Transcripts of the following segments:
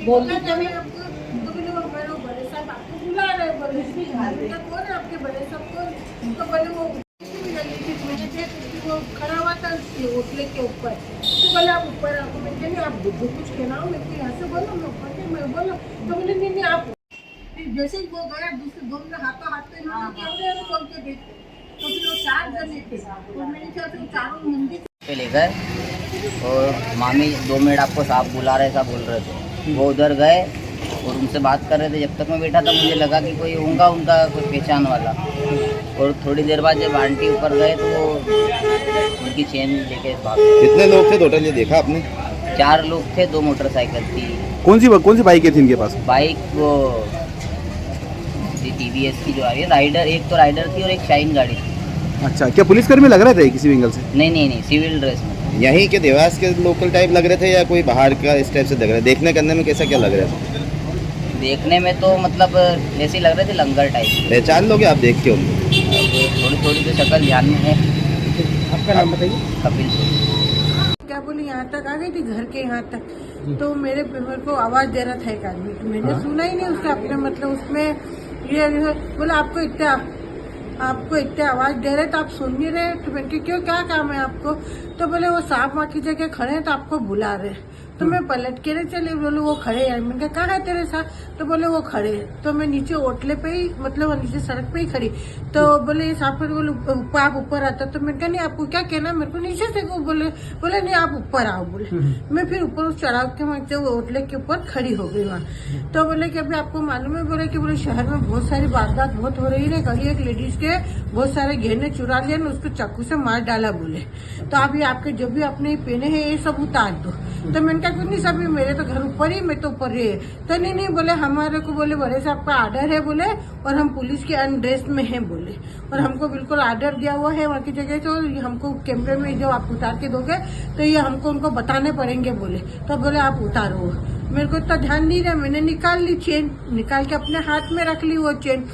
बोलना चाहिए आपको। तो बोले वो मेरे बड़े साहब आपको बुला रहे, बोले कौन है आपके बड़े साहब कौन? तो बोले वो मैंने देखा वो खड़ा हुआ था होटल के ऊपर। तो बोले आप ऊपर आओ। मैं कही आप बुद्धू कुछ कहना हो, मेरे को यहाँ से बोलो, मैं ऊपर से मैं बोला। तो बोले नहीं नहीं आप। जैसे ही वो गया दूसरे दो में हाथों हाथ पे कैमरे में खोल के देखते। तो फिर वो 4 जने थे और मेरे ख्याल से चारों मंदिर पे लेकर, और मामी 2 मिनट आपको साहब बुला रहे, साहब बोल रहे थे। वो उधर गए और उनसे बात कर रहे थे। जब तक मैं बैठा था मुझे लगा कि कोई होगा उनका कोई पहचान वाला। और थोड़ी देर बाद जब आंटी ऊपर गए तो वो उनकी चेन लेके भाग गए। कितने लोग थे टोटल, ये देखा आपने? 4 लोग थे, 2 मोटरसाइकिल थी। कौन सी बाइक थी इनके पास? बाइक वो TVS की जो आई है राइडर, एक तो राइडर थी और एक शाइन गाड़ी थी। अच्छा, क्या पुलिसकर्मी लग रहे थे किसी एंगल से? नहीं, सिविल ड्रेस में। यहीं के देवास के लोकल टाइप लग रहे थे या कोई बाहर का इस टाइप से लग रहा है? देखने करने में कैसा क्या लग रहा था? देखने में तो मतलब ऐसे ही लग रहे थे, लंगर टाइप। पहचान लोगे आप देख के उनको? थोड़ी थोड़ी तो शक्ल ध्यान में है। आपका नाम बताइए। कपिल क्या बोले यहाँ तक आ गई थी, घर के यहाँ तक। तो मेरे को आवाज दे रहा था एक आदमी, तो मैंने सुना ही नहीं उसका अपने मतलब उसमें ये बोला आपको इतने आवाज दे रहे तो आप सुन नहीं रहे। तो मैंने क्यों, क्या काम है आपको? तो बोले वो सांप माँ की जगह खड़े हैं तो आपको बुला रहे। तो मैं पलट के नहीं चले, बोले वो खड़े हैं। मैंने कहा कहाँ है तेरे साथ? तो बोले वो खड़े हैं। तो मैं नीचे ओटले पे ही मतलब नीचे सड़क पे ही खड़ी। तो बोले ये सांप, बोले आप ऊपर आता। तो मैंने कहा नहीं आपको क्या कहना, मेरे को नीचे से बोले नहीं आप ऊपर आओ। बोले मैं फिर ऊपर उस चढ़ाव के वहाँ वो ओटले के ऊपर खड़ी हो गई वहाँ। तो बोले कि अभी आपको मालूम है, बोले कि बोले शहर में बहुत सारी वारदात बहुत हो रही है। कहीं एक लेडीज के बहुत सारे गहने चुरा लिए, उसको चाकू से मार डाला। बोले तो अभी आपके जो भी अपने पहने हैं ये सब उतार दो। तो मैंने कहा कुछ नहीं, सभी मेरे तो घर ऊपर ही, मैं तो ऊपर ही है। तो नहीं बोले हमारे को बोले बड़े से आपका आर्डर है बोले, और हम पुलिस के अनड्रेस में हैं बोले, और हमको बिल्कुल आर्डर दिया हुआ है वहाँ की जगह। तो हमको कैमरे में जो आप उतार के दोगे तो ये हमको उनको बताने पड़ेंगे बोले। तो बोले आप उतारो। मेरे को इतना ध्यान नहीं रहा, मैंने निकाल ली चेन, निकाल के अपने हाथ में रख ली वो चेन।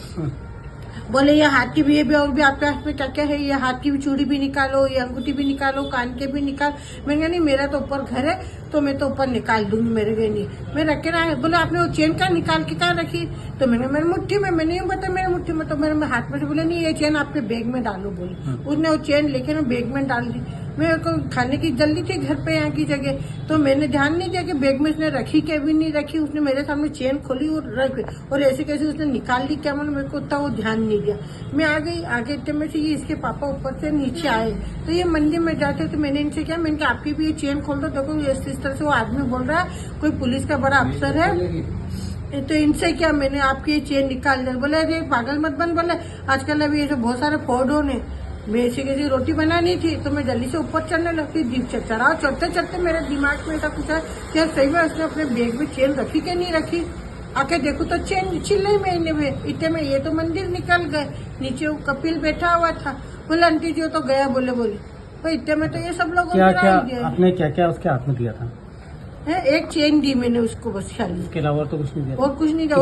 बोले ये हाथ की भी है और भी आपके हाथ में क्या क्या है, ये हाथ की भी चूड़ी भी निकालो, ये अंगूठी भी निकालो, कान के भी निकाल। मैंने कहा नहीं मेरा तो ऊपर घर है तो मैं तो ऊपर निकाल दूंगी, मेरे गए नहीं मैं रखे ना। बोले आपने वो चेन कहाँ निकाल के कहाँ रखी? तो मैंने मेरी मुट्ठी में, मैंने यूँ बता मेरी मुट्ठी में। तो मेरे हाथ में से बोले नहीं ये चेन आपके बैग में डालो। बोले उसने वो चेन लेके ना बैग में डाल दी। मेरे को खाने की जल्दी थी घर पे यहाँ की जगह, तो मैंने ध्यान नहीं दिया कि बैग में उसने रखी क्या भी नहीं रखी। उसने मेरे सामने चेन खोली और रख, और ऐसे कैसे उसने निकाल ली क्या, मैंने मेरे को उतना वो ध्यान नहीं दिया। मैं आ गई आगे, इतने में से ये इसके पापा ऊपर से नीचे आए। तो ये मंदिर में जाते तो मैंने इनसे क्या, मैंने कहा आपकी भी ये चेन खोल दो। देखो इस तरह से वो आदमी बोल रहा है कोई पुलिस का बड़ा अफसर है। तो इनसे क्या, मैंने आपकी ये चेन निकाल दिया। बोले अरे पागल मत बन, बोले आजकल अभी ऐसे बहुत सारे फ्रॉड होने। मैं ऐसी कैसी रोटी बनानी थी तो मैं जल्दी से ऊपर चढ़ने लगती, चढ़ाओ चढ़ते चढ़ते मेरे दिमाग में ऐसा पूछा क्या सही में उसने अपने बैग में चेन रखी क्या नहीं रखी। आके देखो तो चेन छिल नहीं महीने में, इतने में ये तो मंदिर निकल गए। नीचे वो कपिल बैठा हुआ था, बोले आंटी जी तो गया। बोले तो इतने में तो ये सब लोगों क्या आपने क्या उसके हाथ में दिया था? है एक चेन दी मैंने उसको बस खाली, इसके अलावा तो कुछ नहीं दिया? और कुछ नहीं दिया।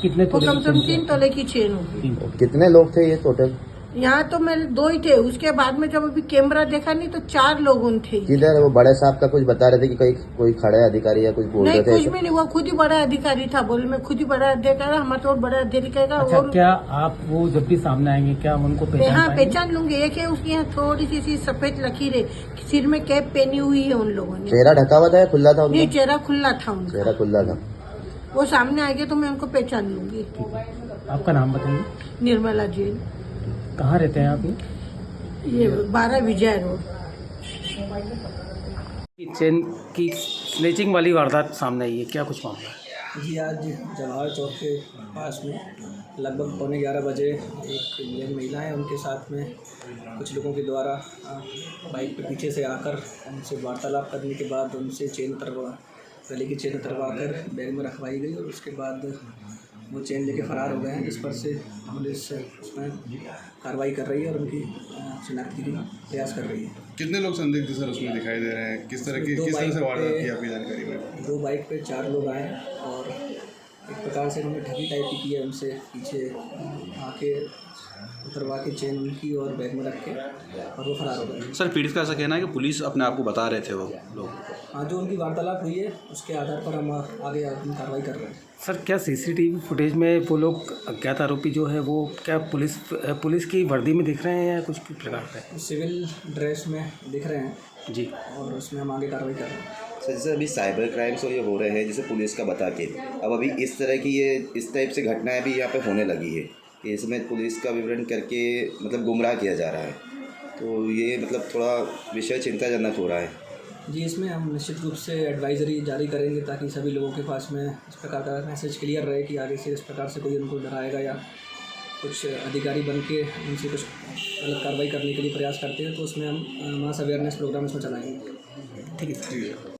कितने तोले कम से कम 3 तोले की चेन होगी। कितने लोग थे ये टोटल? यहाँ तो मेरे 2 ही थे, उसके बाद में जब अभी कैमरा देखा नहीं तो 4 लोग थे। किधर वो बड़े साहब का कुछ बता रहे थे कि कोई खड़े अधिकारी या कुछ बोल रहे थे? कुछ भी नहीं, वो खुद ही बड़ा अधिकारी था। बोले मैं खुद ही बड़ा अधिकारी, हमारे तो बड़ा अधिकारी का। अच्छा, क्या आप वो जब भी सामने आएंगे क्या उनको पहचान लूंगी? एक है उसकी यहाँ थोड़ी सी सफेद लकीर है, सिर में कैप पहनी हुई है उन लोगों ने। चेहरा ढका हुआ था या खुला था? नहीं चेहरा खुला था उनका। चेहरा खुला था। वो सामने आएंगे तो मैं उनको पहचान लूंगी। आपका नाम बताइए। निर्मला जैन। कहाँ रहते हैं आप? ये 12 विजय रोड। चेन की स्नेचिंग वाली वारदात सामने आई है, क्या कुछ मामला है? जी आज जवाहर चौक के पास में लगभग 11:15 बजे एक यंग महिला है, उनके साथ में कुछ लोगों के द्वारा बाइक पे पीछे से आकर उनसे वार्तालाप करने के बाद उनसे गले की चेन उतरवा कर बैग में रखवाई गई और उसके बाद वो चेन लेके फरार हो गए हैं, जिस पर से पुलिस उसमें कार्रवाई कर रही है और उनकी शिनाख्त की प्रयास कर रही है। कितने लोग संदिग्ध सर उसमें दिखाई दे रहे हैं? किस तरह की दो किस तरह बाइक से वारदात पे- की आपकी जानकारी में? 2 बाइक पे 4 लोग आए हैं और एक प्रकार से उन्होंने ठगी टाइप की है, उनसे पीछे आके उतरवा के चेन उनकी और बैग में रख के और वो फरार हो गए। सर पीड़ित का ऐसा कहना है कि पुलिस अपने आप को बता रहे थे वो लोग। हाँ, जो उनकी वार्तालाप हुई है उसके आधार पर हम आगे अपनी कार्रवाई कर रहे हैं। सर क्या सीसीटीवी फुटेज में वो लोग अज्ञात आरोपी जो है वो क्या पुलिस की वर्दी में दिख रहे हैं या कुछ प्रकार से? सिविल ड्रेस में दिख रहे हैं जी। और उसमें हम आगे कार्रवाई कर रहे हैं। सर जैसे अभी साइबर क्राइम्स और ये हो रहे हैं जैसे पुलिस का बता के, अब अभी इस तरह की ये इस टाइप से घटनाएं भी यहाँ पे होने लगी है कि इसमें पुलिस का विवरण करके मतलब गुमराह किया जा रहा है, तो ये मतलब थोड़ा विषय चिंताजनक हो रहा है। जी, इसमें हम निश्चित रूप से एडवाइजरी जारी करेंगे ताकि सभी लोगों के पास में इस प्रकार का मैसेज क्लियर रहे कि आगे से इस प्रकार से कोई उनको डराएगा या कुछ अधिकारी बन के उनसे कुछ गलत कार्रवाई करने के लिए प्रयास करते हैं तो उसमें हम मास अवेयरनेस प्रोग्राम इसमें चलाएंगे। ठीक है।